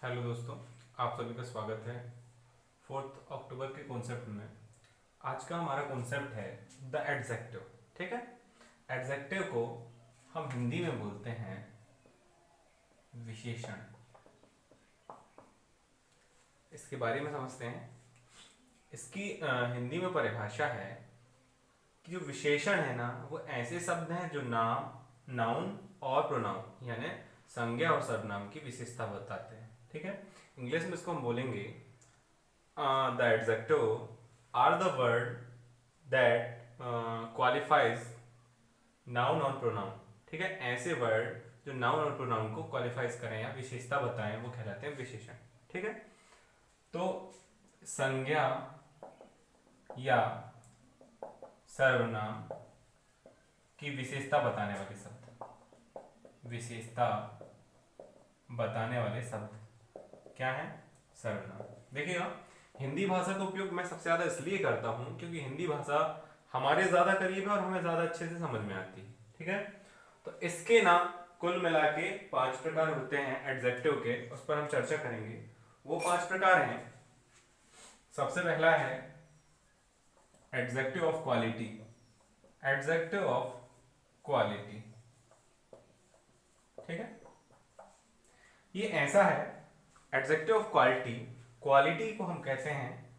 Hello दोस्तों, आप सभी का स्वागत है 4 अक्टूबर के कॉन्सेप्ट में। आज का हमारा कॉन्सेप्ट है द एडजेक्टिव। ठीक है, एडजेक्टिव को हम हिंदी में बोलते हैं विशेषण। इसके बारे में समझते हैं। इसकी हिंदी में परिभाषा है कि जो विशेषण है ना, वो ऐसे शब्द हैं जो नाम, नाउन और प्रोनाउन यानी संज्ञा और सर्वनाम की विशेषता बताते हैं। ठीक है, इंग्लिश में इसको हम बोलेंगे the adjective are the word that qualifies noun और pronoun। ठीक है, ऐसे वर्ड जो नाउन और प्रोनाउन को क्वालिफाइज करें या विशेषता बताएं वो कहलाते हैं विशेषण। ठीक है, तो संज्ञा या सर्वनाम की विशेषता बताने वाले शब्द, विशेषता बताने वाले शब्द क्या है? सर्वनाम। देखिएगा, हिंदी भाषा का उपयोग मैं सबसे ज्यादा इसलिए करता हूं क्योंकि हिंदी भाषा हमारे ज्यादा करीब है और हमें ज्यादा अच्छे से समझ में आती है। ठीक है, तो इसके ना कुल मिला के 5 प्रकार होते हैं एडजेक्टिव के, उस पर हम चर्चा करेंगे। वो 5 प्रकार हैं। सबसे पहला है adjective of quality. Adjective of quality, ठीक है, ये ऐसा है एडजेक्टिव ऑफ क्वालिटी। क्वालिटी को हम कहते हैं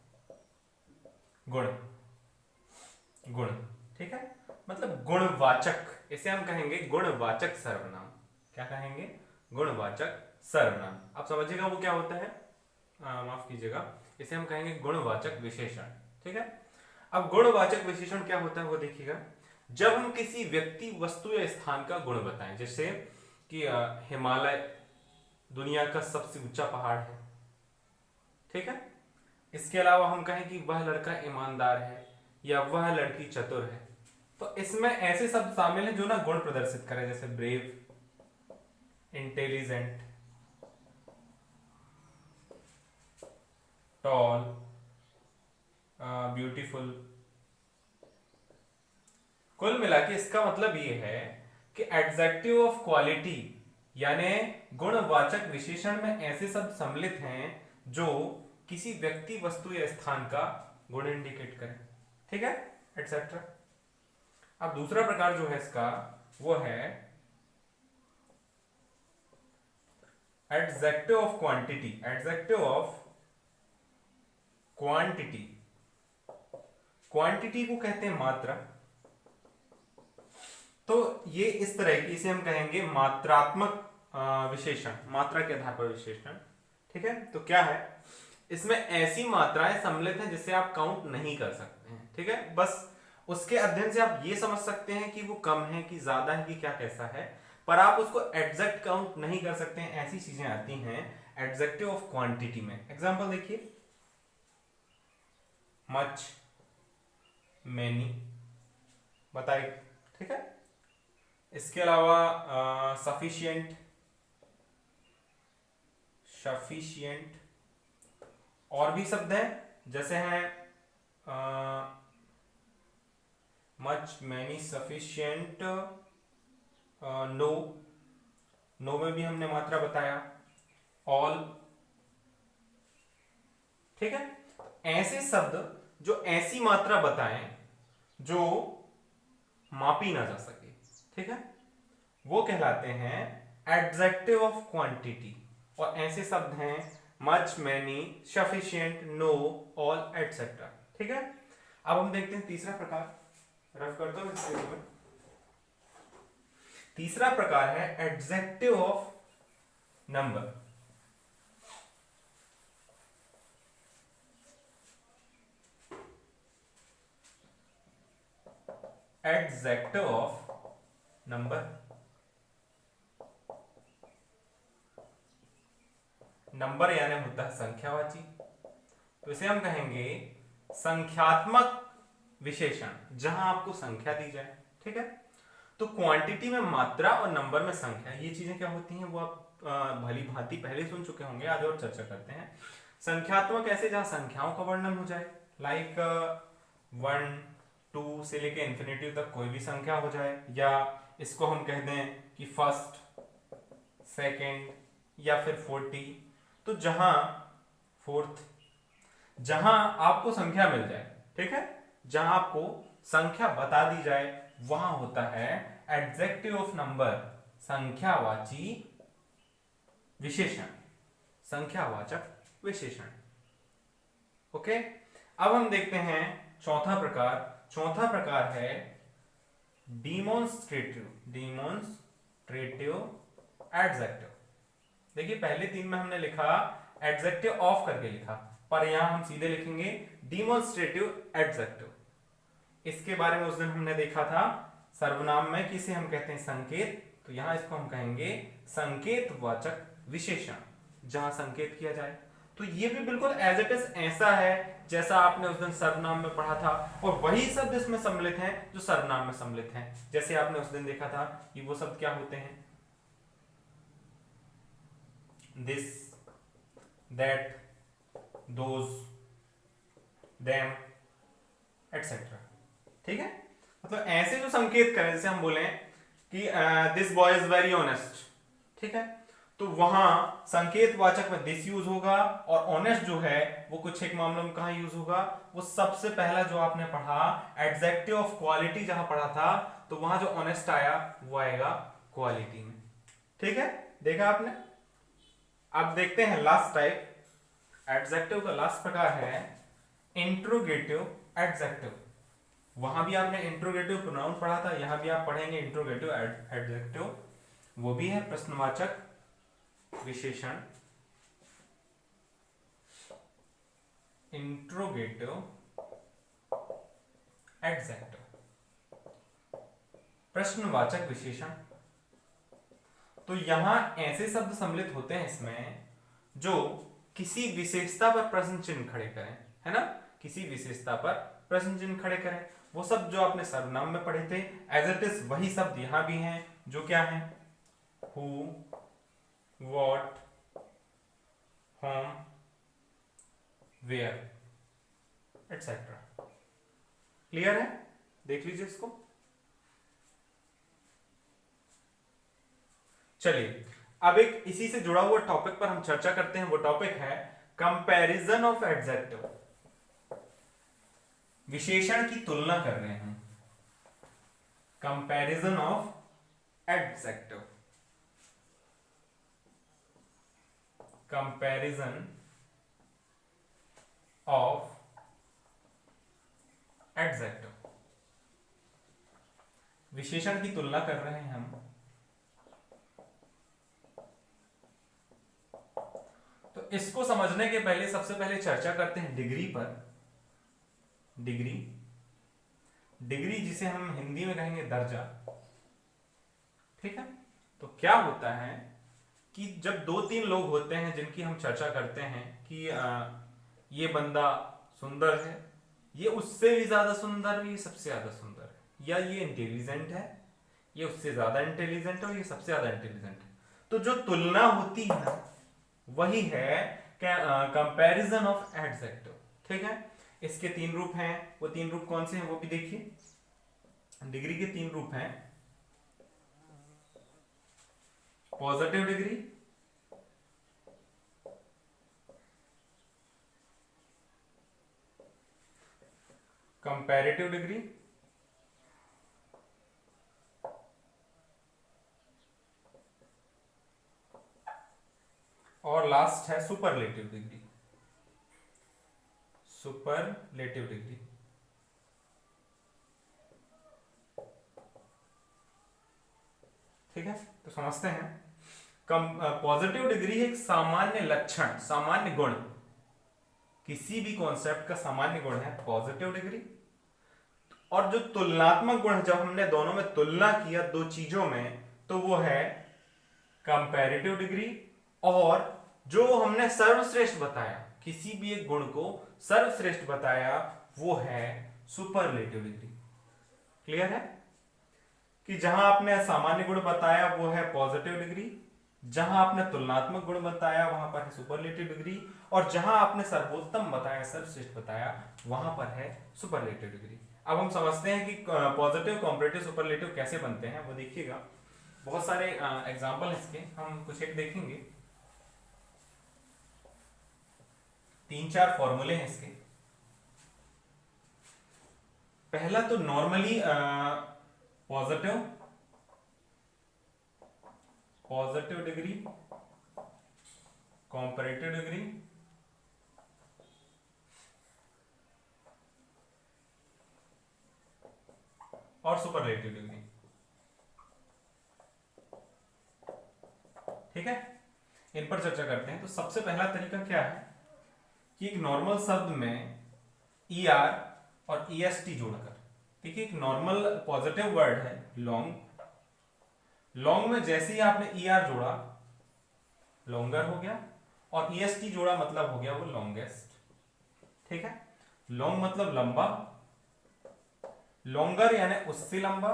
गुण, गुण। ठीक है, मतलब गुणवाचक, इसे हम कहेंगे गुणवाचक सर्वनाम। क्या कहेंगे? गुणवाचक सर्वनाम। आप समझिएगा वो क्या होता है, माफ कीजिएगा, इसे हम कहेंगे गुणवाचक विशेषण। ठीक है, अब गुणवाचक विशेषण क्या होता है वो देखिएगा। जब हम किसी व्यक्ति, वस्तु या स्थान का गुण बताएं, जैसे कि हिमालय दुनिया का सबसे ऊंचा पहाड़ है। ठीक है, इसके अलावा हम कहें कि वह लड़का ईमानदार है या वह लड़की चतुर है, तो इसमें ऐसे शब्द शामिल हैं जो ना गुण प्रदर्शित करें, जैसे ब्रेव, इंटेलिजेंट, टॉल, ब्यूटीफुल। कुल मिला के इसका मतलब ये है कि एडजेक्टिव ऑफ क्वालिटी यानी गुणवाचक विशेषण में ऐसे शब्द सम्मिलित हैं जो किसी व्यक्ति, वस्तु या स्थान का गुण इंडिकेट करें। ठीक है, एटसेट्रा। अब दूसरा प्रकार जो है इसका वो है adjective of quantity. Adjective of quantity, quantity को कहते हैं मात्रा। तो ये इस तरह की, इसे हम कहेंगे मात्रात्मक विशेषण, मात्रा के आधार पर विशेषण। ठीक है, तो क्या है, इसमें ऐसी मात्राएं सम्मिलित हैं जिसे आप काउंट नहीं कर सकते हैं। ठीक है, बस उसके अध्ययन से आप ये समझ सकते हैं कि वो कम है कि ज्यादा है कि क्या कैसा है, पर आप उसको एग्जैक्ट काउंट नहीं कर सकते हैं। ऐसी चीजें आती हैं एडजेक्टिव ऑफ क्वांटिटी में। एग्जांपल देखिए, मच, मैनी बताइए। ठीक है, इसके अलावा सफिशिएंट, सफिशिएंट, और भी शब्द हैं जैसे हैं much, many, sufficient, no, no में भी हमने मात्रा बताया, ऑल। ठीक है, ऐसे शब्द जो ऐसी मात्रा बताएं जो मापी ना जा सके, ठीक है, वो कहलाते हैं एडजेक्टिव ऑफ क्वांटिटी। और ऐसे शब्द हैं much, many, sufficient, no, all, etcetera. ठीक है, अब हम देखते हैं तीसरा प्रकार। रफ कर दो इस पेज में। तीसरा प्रकार है adjective of number. Adjective of number, number यानी होता है संख्यावाची, तो इसे हम कहेंगे संख्यात्मक विशेषण, जहां आपको संख्या दी जाए। ठीक है, तो क्वांटिटी में मात्रा और नंबर में संख्या, ये चीजें क्या होती हैं वो आप भली भांति पहले सुन चुके होंगे, आज और चर्चा करते हैं। संख्यात्मक ऐसे जहां संख्याओं का वर्णन हो जाए, लाइक 1 2 से लेके इंफिनिटी तक कोई भी संख्या हो जाए, या इसको हम कह दें कि फर्स्ट, सेकंड या फिर 40, तो जहां फोर्थ, जहां आपको संख्या मिल जाए, ठीक है, जहां आपको संख्या बता दी जाए वहां होता है एडजेक्टिव ऑफ नंबर, संख्यावाची विशेषण, संख्यावाचक विशेषण। ओके, अब हम देखते हैं चौथा प्रकार। चौथा प्रकार है डिमॉन्स्ट्रेटिव, डिमॉन्स्ट्रेटिव एडजेक्टिव। देखिए पहले तीन में हमने लिखा एडजेक्टिव ऑफ करके लिखा, पर यहां हम सीधे लिखेंगे डिमॉन्स्ट्रेटिव एडजेक्टिव। इसके बारे में उस दिन हमने देखा था सर्वनाम में किसे हम कहते हैं संकेत, तो यहां इसको हम कहेंगे संकेतवाचक विशेषण, जहां संकेत किया जाए। तो ये भी बिल्कुल एज इट इज ऐसा है जैसा आपने उस दिन सर्वनाम में पढ़ा था, और वही शब्द इसमें सम्मिलित हैं जो सर्वनाम में सम्मिलित हैं। जैसे आपने उस दिन देखा था कि वो शब्द क्या होते हैं, this, that, those, them, etcetera. ठीक है, मतलब ऐसे जो संकेत करें, जैसे हम बोले कि this boy is very honest, ठीक है, तो वहां संकेतवाचक में दिस यूज होगा, और ऑनेस्ट जो है वो कुछ एक मामलों में कहां यूज होगा, वो सबसे पहला जो आपने पढ़ा एडजेक्टिव ऑफ क्वालिटी जहां पढ़ा था, तो वहां जो ऑनेस्ट आया वो आएगा क्वालिटी में। ठीक है, देखा आपने। अब देखते हैं लास्ट टाइप, एडजेक्टिव का लास्ट प्रकार है इंट्रोगेटिव एडजेक्टिव। वहां भी आपने इंट्रोगेटिव प्रोनाउन पढ़ा था, यहां भी आप पढ़ेंगे इंट्रोगेटिव एडजेक्टिव, वो भी है प्रश्नवाचक विशेषण, इंट्रोगेटिव एडजेक्टिव, प्रश्नवाचक विशेषण। तो यहां ऐसे शब्द सम्मिलित होते हैं इसमें जो किसी विशेषता पर प्रश्न चिन्ह खड़े करें, है ना, किसी विशेषता पर प्रश्न चिन्ह खड़े करें। वो शब्द जो आपने सर्वनाम में पढ़े थे एज इट इज वही शब्द यहां भी हैं, जो क्या हैं, who, what, home, where, etcetera. Clear है, देख लीजिए इसको। चलिए अब एक इसी से जुड़ा हुआ टॉपिक पर हम चर्चा करते हैं। वो टॉपिक है कंपैरिजन ऑफ एडजेक्टिव, विशेषण की तुलना कर रहे हैं, comparison of adjective, comparison of adjective, विशेषण की तुलना कर रहे हैं हम। तो इसको समझने के पहले सबसे पहले चर्चा करते हैं डिग्री पर। डिग्री, डिग्री जिसे हम हिंदी में कहेंगे दर्जा। ठीक है, तो क्या होता है कि जब दो तीन लोग होते हैं जिनकी हम चर्चा करते हैं कि ये बंदा सुंदर है, ये उससे भी ज्यादा सुंदर, ये सबसे ज्यादा सुंदर है, या ये इंटेलिजेंट है, ये उससे ज्यादा इंटेलिजेंट है, और ये सबसे ज्यादा इंटेलिजेंट है, तो जो तुलना होती है ना वही है कंपैरिजन ऑफ एडजेक्टिव। ठीक है, इसके तीन रूप हैं, वो तीन रूप कौन से हैं वो भी देखिए। डिग्री के तीन रूप हैं, पॉजिटिव डिग्री, कंपैरेटिव डिग्री, और लास्ट है सुपरलेटिव डिग्री, सुपरलेटिव डिग्री। ठीक है, तो समझते हैं। पॉजिटिव डिग्री एक सामान्य लक्षण, सामान्य गुण, किसी भी कॉन्सेप्ट का सामान्य गुण है पॉजिटिव डिग्री। और जो तुलनात्मक गुण है, जब हमने दोनों में तुलना किया दो चीजों में, तो वो है कंपैरेटिव डिग्री। और जो हमने सर्वश्रेष्ठ बताया, किसी भी एक गुण को सर्वश्रेष्ठ बताया, वो है सुपरलेटिव डिग्री। क्लियर है कि जहां आपने सामान्य गुण बताया वो है पॉजिटिव डिग्री, जहां आपने तुलनात्मक गुण बताया वहां पर है सुपरलेटिव डिग्री, और जहां आपने सर्वोत्तम बताया, सर्वश्रेष्ठ बताया, वहां पर है सुपरलेटिव डिग्री। अब हम समझते हैं कि पॉजिटिव, कंपैरेटिव, सुपरलेटिव कैसे बनते हैं, वो देखिएगा। बहुत सारे एग्जांपल इसके हम कुछ एक देखेंगे। तीन चार फॉर्मूले हैं इसके। पहला तो normally positive positive degree, comparative degree और सुपरलेटिव डिग्री। ठीक है, इन पर चर्चा करते हैं। तो सबसे पहला तरीका क्या है कि एक नॉर्मल शब्द में ई आर और ई एस टी जोड़कर, ठीक है, एक नॉर्मल पॉजिटिव वर्ड है लॉन्ग, लॉन्ग में जैसे ही आपने ई आर जोड़ा लॉन्गर हो गया, और ई एस टी जोड़ा मतलब हो गया वो लॉन्गेस्ट। ठीक है, लॉन्ग मतलब लंबा, लॉन्गर यानी उससे लंबा,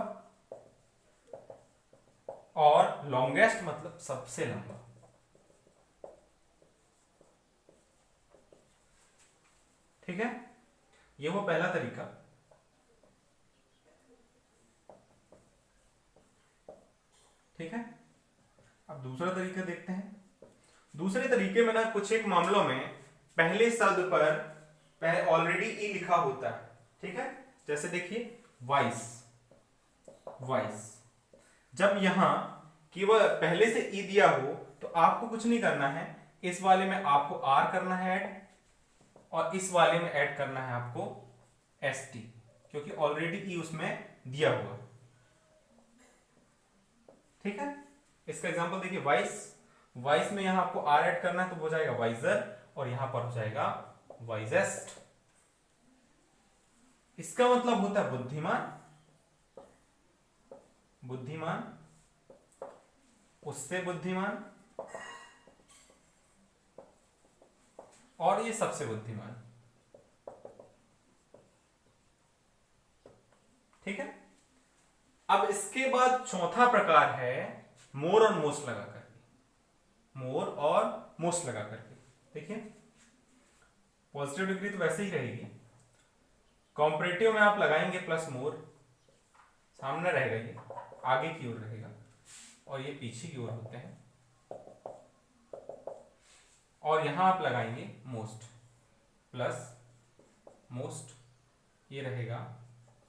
और लॉन्गेस्ट मतलब सबसे लंबा। ठीक है, ये वो पहला तरीका। ठीक है, अब दूसरा तरीका देखते हैं। दूसरे तरीके में ना कुछ एक मामलों में पहले शब्द पर ऑलरेडी ई लिखा होता है। ठीक है, जैसे देखिए वॉइस, वॉइस जब यहां केवल पहले से ई दिया हो तो आपको कुछ नहीं करना है, इस वाले में आपको आर करना है ऐड, और इस वाले में ऐड करना है आपको एस टी, क्योंकि ऑलरेडी ई उसमें दिया हुआ है। ठीक है, इसका एग्जांपल देखिए वॉइस, वॉइस में यहां आपको आर ऐड करना है तो हो जाएगा वाइजर, और यहां पर हो जाएगा वाइजेस्ट। इसका मतलब होता है बुद्धिमान, बुद्धिमान, उससे बुद्धिमान, और ये सबसे बुद्धिमान। ठीक है, अब इसके बाद चौथा प्रकार है मोर और मोस्ट लगा करके, मोर और मोस्ट लगा करके। देखिए पॉजिटिव डिग्री तो वैसे ही रहेगी, कॉम्परेटिव में आप लगाएंगे प्लस मोर, सामने रहेगा ये, आगे की ओर रहेगा, और ये पीछे की ओर होते हैं, और यहां आप लगाएंगे मोस्ट प्लस मोस्ट, ये रहेगा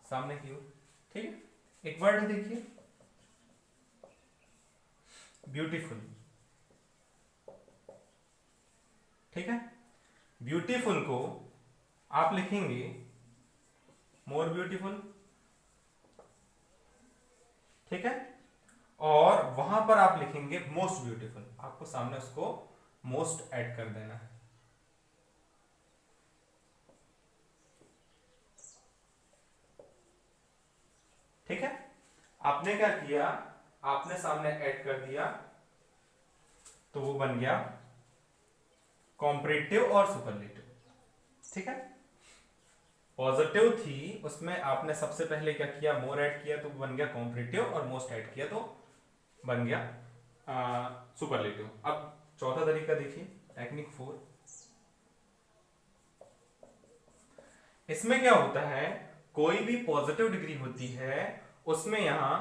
सामने की ओर। ठीक है, एक वर्ड देखिए ब्यूटीफुल। ठीक है, ब्यूटीफुल को आप लिखेंगे मोर ब्यूटीफुल। ठीक है, और वहां पर आप लिखेंगे मोस्ट ब्यूटीफुल, आपको सामने उसको मोस्ट ऐड कर देना है। ठीक है, आपने क्या किया, आपने सामने ऐड कर दिया तो वो बन गया कॉम्परेटिव और सुपरलेटिव। ठीक है, पॉजिटिव थी उसमें आपने सबसे पहले क्या किया, मोर ऐड किया तो बन गया कॉम्परेटिव, और मोस्ट ऐड किया तो बन गया सुपरलेटिव। अब चौथा तरीका देखिए टेक्निक 4। इसमें क्या होता है, कोई भी पॉजिटिव डिग्री होती है उसमें यहां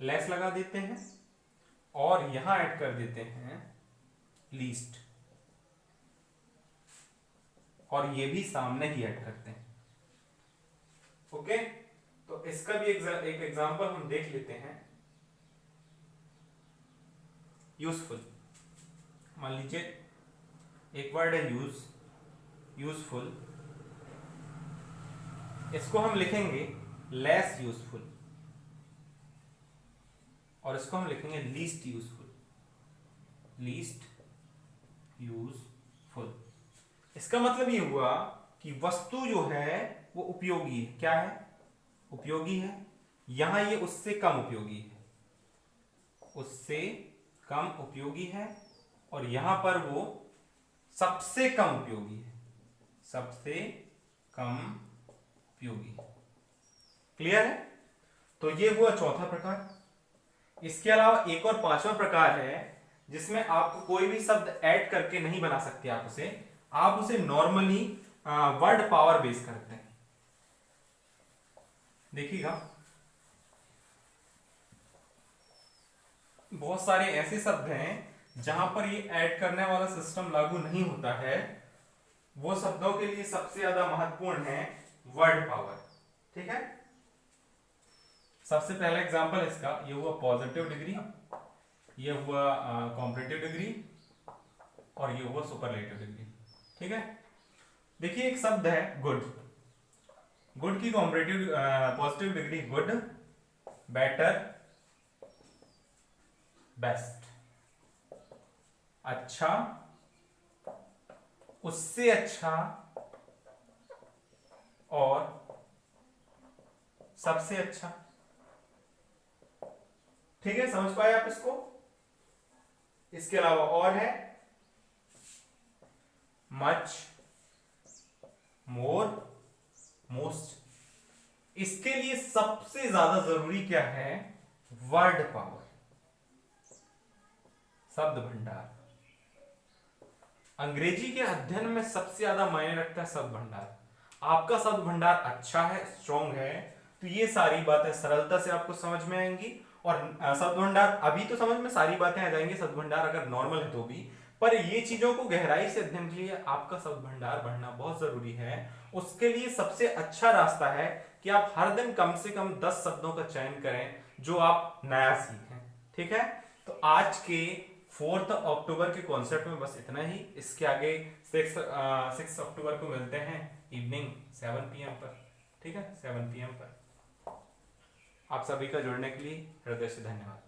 लेस लगा देते हैं और यहां ऐड कर देते हैं लीस्ट, और ये भी सामने ही ऐड करते हैं। ओके, तो इसका भी एक एग्जांपल हम देख लेते हैं। यूजफुल, मान लीजिए एक वर्ड है यूज, यूजफुल, इसको हम लिखेंगे लेस यूजफुल, और इसको हम लिखेंगे लीस्ट यूजफुल, लीस्ट यूजफुल। इसका मतलब ये हुआ कि वस्तु जो है वो उपयोगी है। क्या है, उपयोगी है। यहां ये उससे कम उपयोगी है, उससे कम उपयोगी है, और यहां पर वो सबसे कम उपयोगी है, सबसे कम उपयोगी। क्लियर है, तो ये हुआ चौथा प्रकार। इसके अलावा एक और पांचवा प्रकार है जिसमें आपको कोई भी शब्द ऐड करके नहीं बना सकते, आप उसे नॉर्मली वर्ड पावर बेस करते हैं। देखिएगा बहुत सारे ऐसे शब्द हैं जहां पर ये ऐड करने वाला सिस्टम लागू नहीं होता है वो शब्दों के लिए सबसे ज्यादा महत्वपूर्ण है वर्ड पावर। ठीक है, सबसे पहला एग्जांपल इसका ये हुआ पॉजिटिव डिग्री, ये हुआ कॉम्परेटिव डिग्री, और ये हुआ सुपरलेटिव डिग्री। ठीक है, देखिए एक शब्द है गुड, गुड की comparative positive degree good, better, best, अच्छा, उससे अच्छा, और सबसे अच्छा। ठीक है, समझ पाए आप इसको? इसके अलावा और है मच, मोर, मोस्ट। इसके लिए सबसे ज्यादा जरूरी क्या है? वर्ड पावर, शब्द भंडार। अंग्रेजी के अध्ययन में सबसे ज्यादा मायने रखता है शब्द भंडार। आपका शब्द भंडार अच्छा है, स्ट्रॉन्ग है, तो ये सारी बातें सरलता से आपको समझ में आएंगी। और शब्द भंडार अभी तो समझ में सारी बातें आ जाएंगी, शब्द भंडार अगर नॉर्मल है तो भी, पर ये चीजों को गहराई से अध्ययन के लिए आपका शब्द भंडार बढ़ना बहुत जरूरी है। उसके लिए सबसे अच्छा रास्ता है कि आप हर दिन कम से कम 10 शब्दों का चयन करें जो आप नया सीखें। ठीक है, तो आज के 4 अक्टूबर के कॉन्सेप्ट में बस इतना ही। इसके आगे 6 अक्टूबर को मिलते हैं इवनिंग 7 PM पर। ठीक है, 7 PM पर। आप सभी का जुड़ने के लिए हृदय से धन्यवाद।